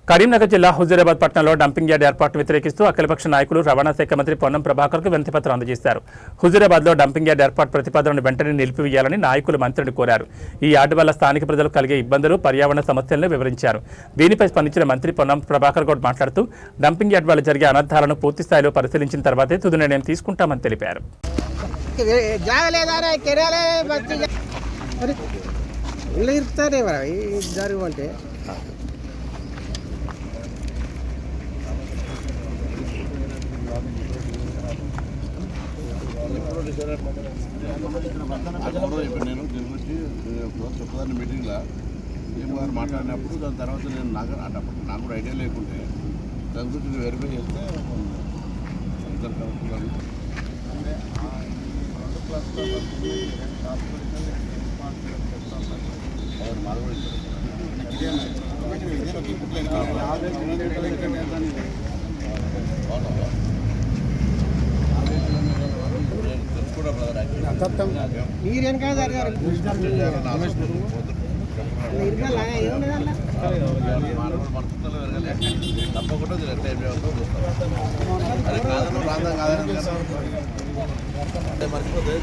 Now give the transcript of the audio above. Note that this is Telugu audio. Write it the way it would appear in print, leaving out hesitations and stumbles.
కరీంనగర్ జిల్లా హుజూరాబాద్ పట్టణంలో డంపింగ్ యార్డ్ ఏర్పాటును వ్యతిరేకిస్తూ అఖిలపక్ష నాయకులు రవాణా శాఖ మంత్రి పొన్నం ప్రభాకర్కు వినతిపత్రం అందజేశారు. హుజూరాబాద్లో డంపింగ్ యార్డ్ ఏర్పాటు ప్రతిపాదనను వెంటనే నిలిపివేయాలని నాయకులు మంత్రిని కోరారు. ఈ యార్డు వల్ల స్థానిక ప్రజలకు కలిగే ఇబ్బందులు, పర్యావరణ సమస్యలను వివరించారు. దీనిపై స్పందించిన మంత్రి పొన్నం ప్రభాకర్ గౌడ్ మాట్లాడుతూ డంపింగ్ యార్డ్ వల్ల జరిగే అనర్థాలను పూర్తి స్థాయిలో పరిశీలించిన తర్వాతే తుది నిర్ణయం తీసుకుంటామని తెలిపారు. నేను దీని గురించి చెప్పదాన్ని మీటింగ్లో ఏం గారు మాట్లాడినప్పుడు దాని తర్వాత నేను నాకు కూడా ఐడియా లేకుంటే దాని గురించి వెరిఫై చేస్తే ఇద్దరు కలుపుతున్నాను. మీరేం కాదు తప్పకుండా అది కాదు రాదా కాదని మర్చిపోతుంది.